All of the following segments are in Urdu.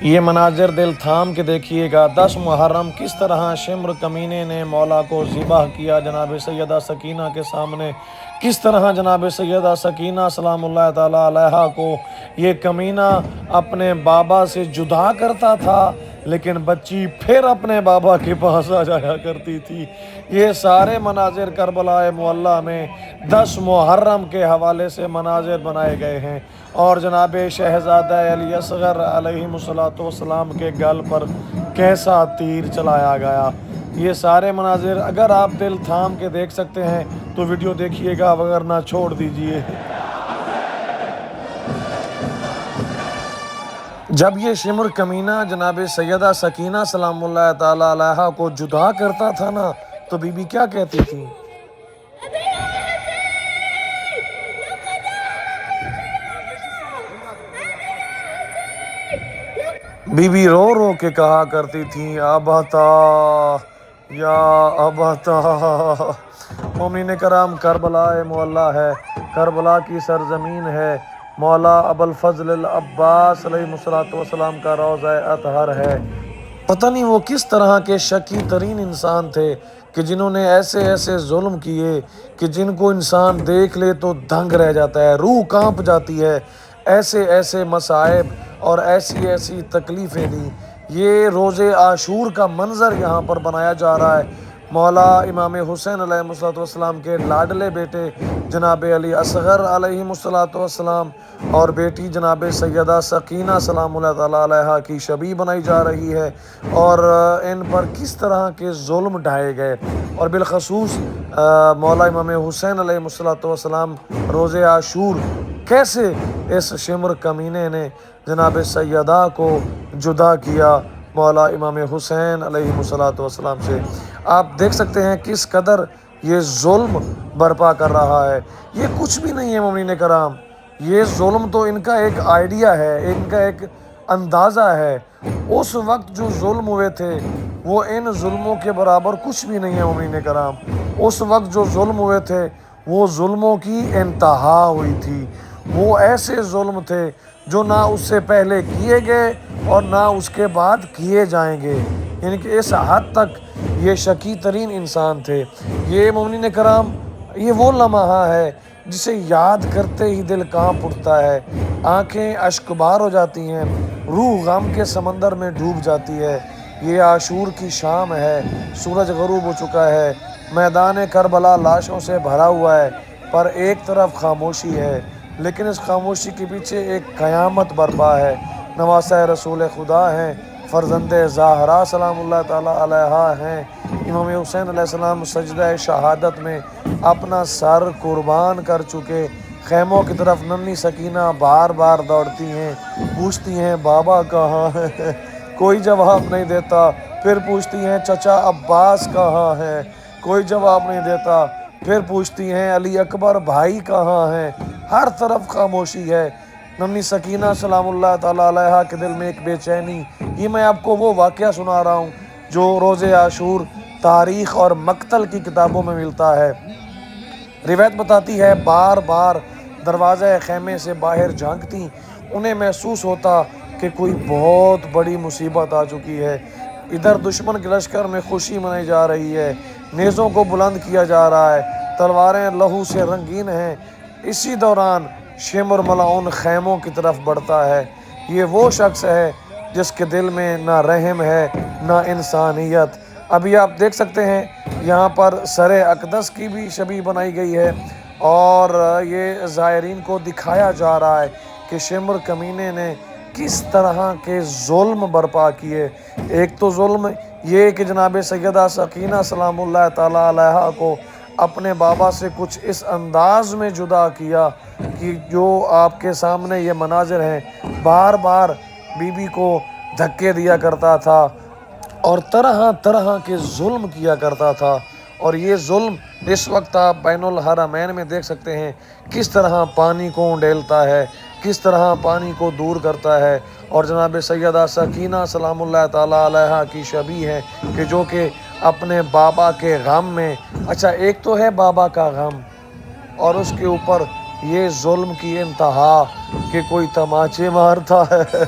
یہ مناظر دل تھام کے دیکھیے گا۔ 10 محرم کس طرح شمر کمینے نے مولا کو ذبح کیا، جناب سیدہ سکینہ کے سامنے کس طرح جناب سیدہ سکینہ سلام اللہ تعالی علیہا کو یہ کمینہ اپنے بابا سے جدا کرتا تھا، لیکن بچی پھر اپنے بابا کے پاس آ جایا کرتی تھی۔ یہ سارے مناظر کربلا معلیٰ میں 10 محرم کے حوالے سے مناظر بنائے گئے ہیں، اور جناب شہزادہ علی اصغر علیہ السلام کے گل پر کیسا تیر چلایا گیا۔ یہ سارے مناظر اگر آپ دل تھام کے دیکھ سکتے ہیں تو ویڈیو دیکھیے گا، وگرنہ چھوڑ دیجئے۔ جب یہ شمر کمینہ جناب سیدہ سکینہ سلام اللہ تعالی علیہا کو جدا کرتا تھا نا، تو بی بی کیا کہتی تھی؟ بی بی رو رو کے کہا کرتی تھی، ابتا یا ابتا۔ مومنین کرام، کربلا معلیٰ ہے، کربلا کی سرزمین ہے، مولا ابوالفضل العباس علیہ السلام کا روضہ اطہر ہے۔ پتہ نہیں وہ کس طرح کے شکی ترین انسان تھے کہ جنہوں نے ایسے ایسے ظلم کیے کہ جن کو انسان دیکھ لے تو دنگ رہ جاتا ہے، روح کانپ جاتی ہے۔ ایسے ایسے مصائب اور ایسی ایسی تکلیفیں دیں۔ یہ روز عاشور کا منظر یہاں پر بنایا جا رہا ہے۔ مولا امام حسین علیہ السلام کے لاڈلے بیٹے جناب علی اصغر علیہ السلام اور بیٹی جناب سیدہ سکینہ سلام اللہ تعالی علیہا کی شبیہ بنائی جا رہی ہے، اور ان پر کس طرح کے ظلم ڈھائے گئے، اور بالخصوص مولا امام حسین علیہ السلام روز عاشور کیسے اس شمر کمینے نے جناب سیدہ کو جدا کیا مولا امام حسین علیہ السلام سے۔ آپ دیکھ سکتے ہیں کس قدر یہ ظلم برپا کر رہا ہے۔ یہ کچھ بھی نہیں ہے مومنین کرام، یہ ظلم تو ان کا ایک آئیڈیا ہے، ان کا ایک اندازہ ہے۔ اس وقت جو ظلم ہوئے تھے وہ ان ظلموں کے برابر کچھ بھی نہیں ہے مومنین کرام۔ اس وقت جو ظلم ہوئے تھے وہ ظلموں کی انتہا ہوئی تھی۔ وہ ایسے ظلم تھے جو نہ اس سے پہلے کیے گئے اور نہ اس کے بعد کیے جائیں گے، یعنی کہ اس حد تک یہ شکی ترین انسان تھے۔ یہ مومنین کرام، یہ وہ لمحہ ہے جسے یاد کرتے ہی دل کانپ اٹھتا ہے، آنکھیں اشکبار ہو جاتی ہیں، روح غم کے سمندر میں ڈوب جاتی ہے۔ یہ عاشور کی شام ہے، سورج غروب ہو چکا ہے، میدان کربلا لاشوں سے بھرا ہوا ہے، پر ایک طرف خاموشی ہے، لیکن اس خاموشی کے پیچھے ایک قیامت برپا ہے۔ نواسہ رسول خدا ہیں، فرزند زہرا سلام اللہ تعالی علیہا ہیں۔ امام حسین علیہ السلام سجدہ شہادت میں اپنا سر قربان کر چکے، خیموں کی طرف ننھی سکینہ بار بار دوڑتی ہیں، پوچھتی ہیں بابا کہاں ہے، کوئی جواب نہیں دیتا، پھر پوچھتی ہیں چچا عباس کہاں ہے، کوئی جواب نہیں دیتا، پھر پوچھتی ہیں علی اکبر بھائی کہاں ہیں، ہر طرف خاموشی ہے۔ ننھی سکینہ سلام اللہ تعالی علیہا کے دل میں ایک بے چینی۔ یہ میں آپ کو وہ واقعہ سنا رہا ہوں جو روز عاشور تاریخ اور مقتل کی کتابوں میں ملتا ہے۔ روایت بتاتی ہے بار بار دروازہ خیمے سے باہر جھانکتی، انہیں محسوس ہوتا کہ کوئی بہت بڑی مصیبت آ چکی ہے۔ ادھر دشمن کے لشکر میں خوشی منائی جا رہی ہے، نیزوں کو بلند کیا جا رہا ہے، تلواریں لہو سے رنگین ہیں۔ اسی دوران شمر ملعون خیموں کی طرف بڑھتا ہے۔ یہ وہ شخص ہے جس کے دل میں نہ رحم ہے نہ انسانیت۔ ابھی آپ دیکھ سکتے ہیں یہاں پر سر اقدس کی بھی شبیہ بنائی گئی ہے، اور یہ زائرین کو دکھایا جا رہا ہے کہ شمر کمینے نے کس طرح کے ظلم برپا کیے۔ ایک تو ظلم یہ کہ جناب سیدہ سکینہ سلام اللہ تعالی علیہا کو اپنے بابا سے کچھ اس انداز میں جدا کیا کہ جو آپ کے سامنے یہ مناظر ہیں، بار بار بی بی کو دھکے دیا کرتا تھا اور طرح طرح کے ظلم کیا کرتا تھا۔ اور یہ ظلم اس وقت آپ بین الحرمین میں دیکھ سکتے ہیں کس طرح پانی کو انڈیلتا ہے، کس طرح پانی کو دور کرتا ہے۔ اور جناب سیدہ سکینہ سلام اللہ تعالی علیہا کی شبیہ ہے کہ جو کہ اپنے بابا کے غم میں، اچھا ایک تو ہے بابا کا غم اور اس کے اوپر یہ ظلم کی انتہا کہ کوئی تماچے مارتا ہے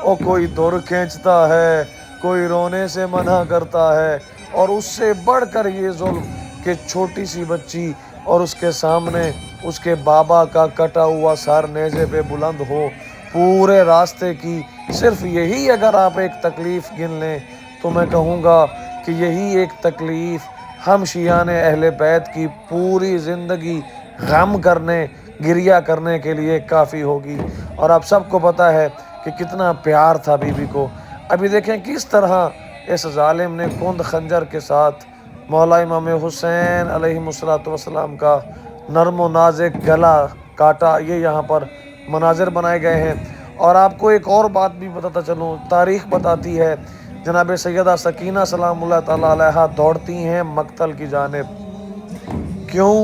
اور کوئی دور کھینچتا ہے، کوئی رونے سے منع کرتا ہے، اور اس سے بڑھ کر یہ ظلم کہ چھوٹی سی بچی اور اس کے سامنے اس کے بابا کا کٹا ہوا سر نیزے پہ بلند ہو پورے راستے کی۔ صرف یہی اگر آپ ایک تکلیف گن لیں تو میں کہوں گا کہ یہی ایک تکلیف ہم شیعان اہل بیت کی پوری زندگی غم کرنے، گریہ کرنے کے لیے کافی ہوگی۔ اور آپ سب کو پتہ ہے کہ کتنا پیار تھا بی بی کو۔ ابھی دیکھیں کس طرح اس ظالم نے کند خنجر کے ساتھ مولا امام حسین علیہ السلام کا نرم و نازک گلا کاٹا۔ یہ یہاں پر مناظر بنائے گئے ہیں۔ اور آپ کو ایک اور بات بھی بتاتا چلوں، تاریخ بتاتی ہے جناب سیدہ سکینہ سلام اللہ تعالیٰ علیہا دوڑتی ہیں مقتل کی جانب۔ کیوں؟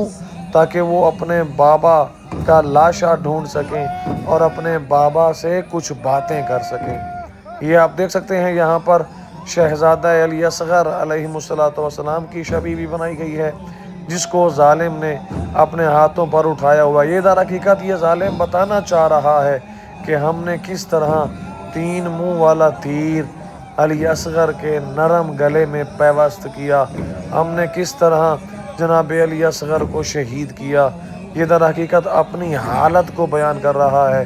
تاکہ وہ اپنے بابا کا لاشا ڈھونڈ سکیں اور اپنے بابا سے کچھ باتیں کر سکیں۔ یہ آپ دیکھ سکتے ہیں یہاں پر شہزادہ علی اصغر علیہ السلام کی شبیہ بھی بنائی گئی ہے، جس کو ظالم نے اپنے ہاتھوں پر اٹھایا ہوا۔ یہ در حقیقت یہ ظالم بتانا چاہ رہا ہے کہ ہم نے کس طرح 3 منہ والا تیر علی اصغر کے نرم گلے میں پیوست کیا، ہم نے کس طرح جناب علی اصغر کو شہید کیا۔ یہ در حقیقت اپنی حالت کو بیان کر رہا ہے،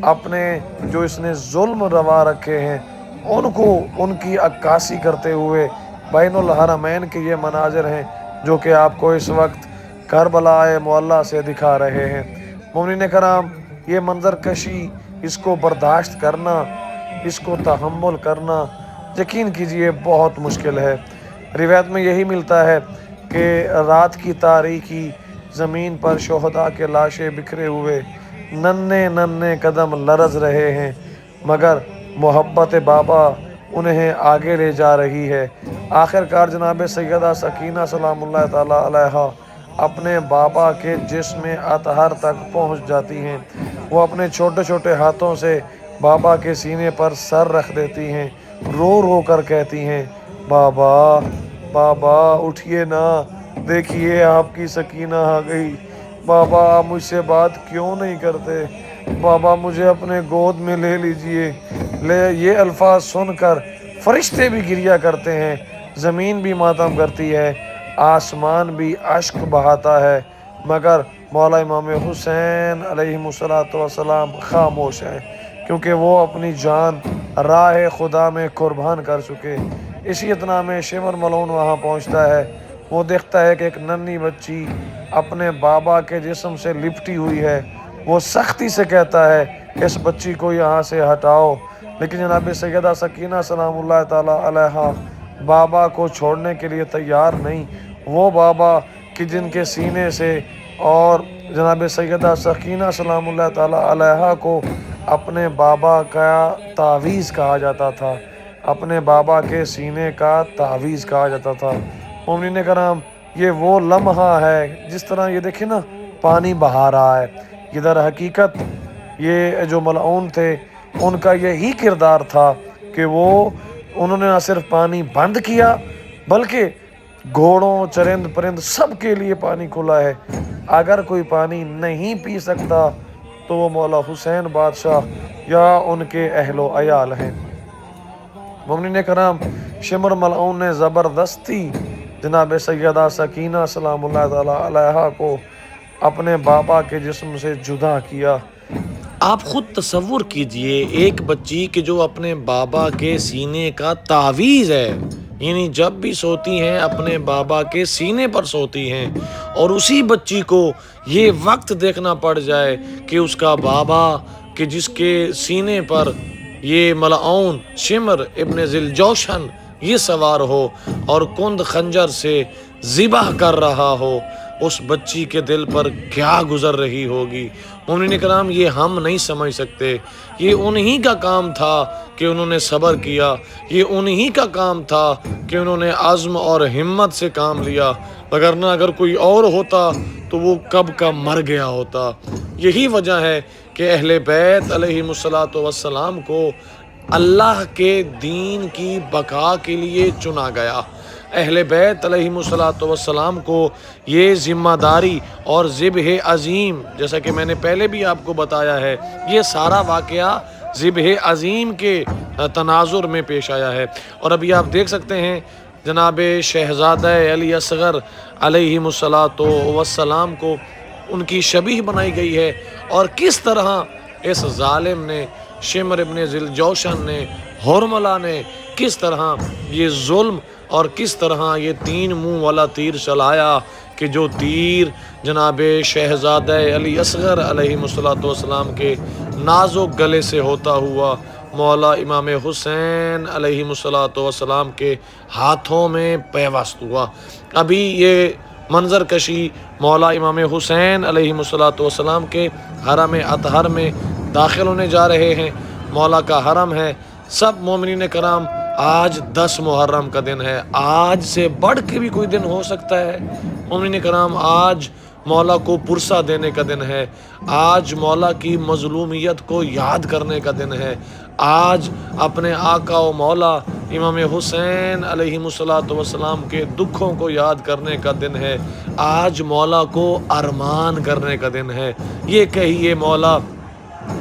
اپنے جو اس نے ظلم روا رکھے ہیں ان کو، ان کی عکاسی کرتے ہوئے بین الحرمین کے یہ مناظر ہیں جو کہ آپ کو اس وقت کربلا معلیٰ سے دکھا رہے ہیں۔ مومنین کرام، یہ منظر کشی، اس کو برداشت کرنا، اس کو تحمل کرنا یقین کیجئے بہت مشکل ہے۔ روایت میں یہی ملتا ہے کہ رات کی تاریکی زمین پر شہداء کے لاشیں بکھرے ہوئے ننھے ننھے قدم لرز رہے ہیں، مگر محبت بابا انہیں آگے لے جا رہی ہے۔ آخر کار جناب سیدہ سکینہ سلام اللہ تعالیٰ علیہا اپنے بابا کے جسم اطہر تک پہنچ جاتی ہیں۔ وہ اپنے چھوٹے چھوٹے ہاتھوں سے بابا کے سینے پر سر رکھ دیتی ہیں، رو رو کر کہتی ہیں، بابا بابا اٹھئے نا، دیکھیے آپ کی سکینہ آ گئی۔ بابا آپ مجھ سے بات کیوں نہیں کرتے؟ بابا مجھے اپنے گود میں لے لیجئے۔ یہ الفاظ سن کر فرشتے بھی گریہ کرتے ہیں، زمین بھی ماتم کرتی ہے، آسمان بھی اشک بہاتا ہے، مگر مولا امام حسین علیہ السلام خاموش ہیں، کیونکہ وہ اپنی جان راہ خدا میں قربان کر چکے۔ اسی اتنا میں شمر ملعون وہاں پہنچتا ہے۔ وہ دیکھتا ہے کہ ایک ننھی بچی اپنے بابا کے جسم سے لپٹی ہوئی ہے۔ وہ سختی سے کہتا ہے اس بچی کو یہاں سے ہٹاؤ، لیکن جناب سیدہ سکینہ سلام اللہ تعالیٰ علیہا بابا کو چھوڑنے کے لیے تیار نہیں۔ وہ بابا کہ جن کے سینے سے اور جناب سیدہ سکینہ سلام اللہ تعالیٰ علیہا کو اپنے بابا کا تعویذ کہا جاتا تھا، اپنے بابا کے سینے کا تعویذ کہا جاتا تھا۔ مومنین کرام، یہ وہ لمحہ ہے، جس طرح یہ دیکھیں نا پانی بہا رہا ہے، یہ در حقیقت یہ جو ملعون تھے ان کا یہی کردار تھا کہ انہوں نے نہ صرف پانی بند کیا بلکہ گھوڑوں، چرند پرند سب کے لیے پانی کھلا ہے۔ اگر کوئی پانی نہیں پی سکتا تو وہ مولا حسین بادشاہ یا ان کے اہل و عیال ہیں۔ مومنین کرام، شمر ملعون نے زبردستی جناب سیدہ سکینہ سلام اللہ تعالیٰ علیہا کو اپنے بابا کے جسم سے جدا کیا۔ آپ خود تصور کیجئے، ایک بچی کہ جو اپنے بابا کے سینے کا تعویذ ہے، یعنی جب بھی سوتی ہیں اپنے بابا کے سینے پر سوتی ہیں، اور اسی بچی کو یہ وقت دیکھنا پڑ جائے کہ اس کا بابا کہ جس کے سینے پر یہ ملعون شمر ابن ذوالجوشن یہ سوار ہو اور کند خنجر سے ذبح کر رہا ہو، اس بچی کے دل پر کیا گزر رہی ہوگی۔ مومنین کرام، یہ ہم نہیں سمجھ سکتے۔ یہ انہی کا کام تھا کہ انہوں نے صبر کیا، یہ انہی کا کام تھا کہ انہوں نے عزم اور ہمت سے کام لیا، وگرنہ اگر کوئی اور ہوتا تو وہ کب کا مر گیا ہوتا۔ یہی وجہ ہے کہ اہل بیت علیہ السلام کو اللہ کے دین کی بقا کے لیے چنا گیا۔ اہل بیت علیہ السلام کو یہ ذمہ داری اور ذبح عظیم، جیسا کہ میں نے پہلے بھی آپ کو بتایا ہے، یہ سارا واقعہ ذبح عظیم کے تناظر میں پیش آیا ہے۔ اور ابھی آپ دیکھ سکتے ہیں جناب شہزادہ علی اصغر علیہ السلام کو ان کی شبیہ بنائی گئی ہے، اور کس طرح اس ظالم نے، شمر ابن ذوالجوشن نے، ہرملہ نے کس طرح یہ ظلم اور کس طرح یہ 3 منہ والا تیر چلایا کہ جو تیر جناب شہزادہ علی اصغر علیہ السلام کے نازک گلے سے ہوتا ہوا مولا امام حسین علیہ السلام کے ہاتھوں میں پیوست ہوا۔ ابھی یہ منظر کشی مولا امام حسین علیہ السلام کے حرم اطہر میں داخل ہونے جا رہے ہیں۔ مولا کا حرم ہے۔ سب مومنین کرام، آج 10 محرم کا دن ہے۔ آج سے بڑھ کے بھی کوئی دن ہو سکتا ہے؟ مومنین کرام، آج مولا کو پرسہ دینے کا دن ہے۔ آج مولا کی مظلومیت کو یاد کرنے کا دن ہے۔ آج اپنے آقا و مولا امام حسین علیہ السلام کے دکھوں کو یاد کرنے کا دن ہے۔ آج مولا کو ارمان کرنے کا دن ہے۔ یہ کہیے مولا،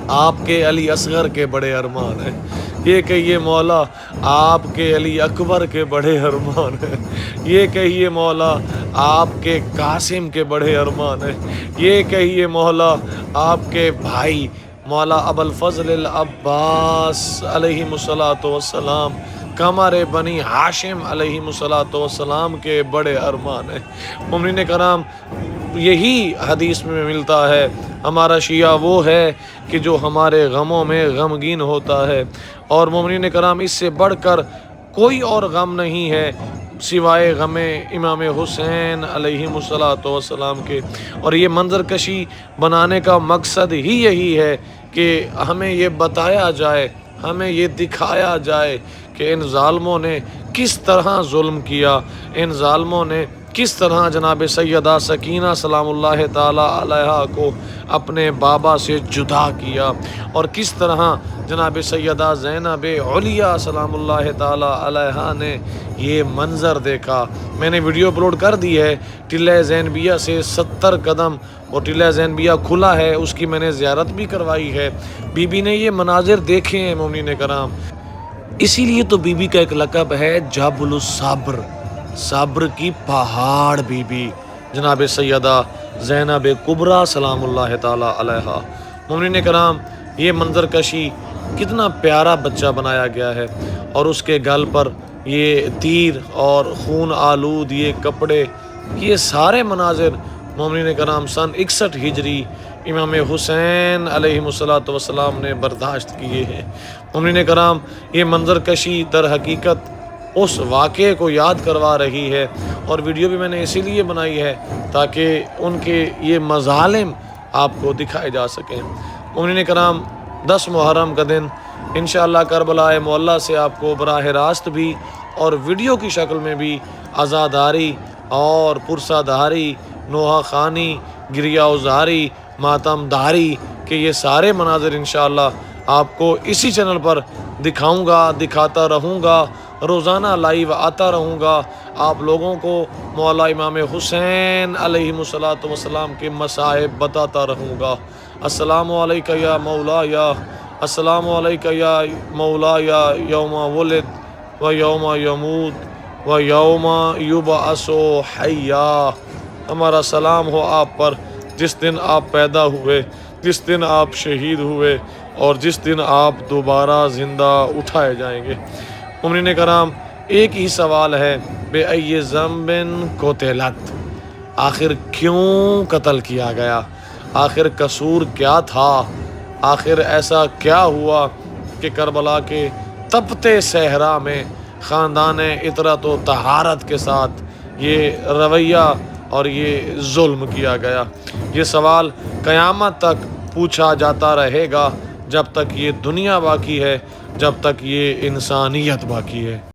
آپ کے علی اصغر کے بڑے ارمان ہیں۔ یہ کہیے مولا، آپ کے علی اکبر کے بڑے ارمان ہیں۔ یہ کہیے مولا، آپ کے قاسم کے بڑے ارمان ہیں۔ یہ کہیے مولا، آپ کے بھائی مولا ابو الفضل العباس علیہ السلام، قمر بنی ہاشم علیہ السلام کے بڑے ارمان ہیں۔ مومنین کرام، یہی حدیث میں ملتا ہے، ہمارا شیعہ وہ ہے کہ جو ہمارے غموں میں غمگین ہوتا ہے، اور مومنین کرام اس سے بڑھ کر کوئی اور غم نہیں ہے سوائے غم امام حسین علیہ السلام کے۔ اور یہ منظر کشی بنانے کا مقصد ہی یہی ہے کہ ہمیں یہ بتایا جائے، ہمیں یہ دکھایا جائے کہ ان ظالموں نے کس طرح ظلم کیا، ان ظالموں نے کس طرح جناب سیدہ سکینہ سلام اللہ تعالی علیہا کو اپنے بابا سے جدا کیا، اور کس طرح جناب سیدہ زینب علیہ سلام اللہ تعالی علیہا نے یہ منظر دیکھا۔ میں نے ویڈیو اپلوڈ کر دی ہے، ٹلہ زینبیہ سے 70 قدم وہ ٹلہ زینبیہ کھلا ہے، اس کی میں نے زیارت بھی کروائی ہے۔ بی بی نے یہ مناظر دیکھے ہیں مومنین کرام، اسی لیے تو بی بی کا ایک لقب ہے جبل الصبر، صبر کی پہاڑ بی بی جناب سیدہ زینب کبریٰ سلام اللہ تعالی علیہا۔ مومنین کرام، یہ منظر کشی کتنا پیارا بچہ بنایا گیا ہے، اور اس کے گل پر یہ تیر اور خون آلود یہ کپڑے، یہ سارے مناظر مومنین کرام سن 61 ہجری امام حسین علیہ السلام نے برداشت کیے ہیں۔ مومنین کرام، یہ منظر کشی در حقیقت اس واقعے کو یاد کروا رہی ہے، اور ویڈیو بھی میں نے اسی لیے بنائی ہے تاکہ ان کے یہ مظالم آپ کو دکھائے جا سکیں۔ مومنین کرام، 10 محرم کا دن انشاءاللہ کربلا معلیٰ سے آپ کو براہ راست بھی اور ویڈیو کی شکل میں بھی عزاداری اور پرسہ داری، نوحہ خوانی، گریہ وزاری، ماتم داری کے یہ سارے مناظر انشاءاللہ آپ کو اسی چینل پر دکھاؤں گا، دکھاتا رہوں گا، روزانہ لائیو آتا رہوں گا، آپ لوگوں کو مولا امام حسین علیہ السلام کے مصائب بتاتا رہوں گا۔ السلام علیکہ یا مولا، یا السلام علیکہ یا مولا، یا یوم ولد و یوم یموت و یوم یبعث حیا۔ ہمارا سلام ہو آپ پر جس دن آپ پیدا ہوئے، جس دن آپ شہید ہوئے، اور جس دن آپ دوبارہ زندہ اٹھائے جائیں گے۔ مومنین کرام، ایک ہی سوال ہے، بے ای ذنب قتلت، آخر کیوں قتل کیا گیا؟ آخر قصور کیا تھا؟ آخر ایسا کیا ہوا کہ کربلا کے تپتے صحرا میں خاندان عطرت و طہارت کے ساتھ یہ رویہ اور یہ ظلم کیا گیا؟ یہ سوال قیامت تک پوچھا جاتا رہے گا، جب تک یہ دنیا باقی ہے، جب تک یہ انسانیت باقی ہے۔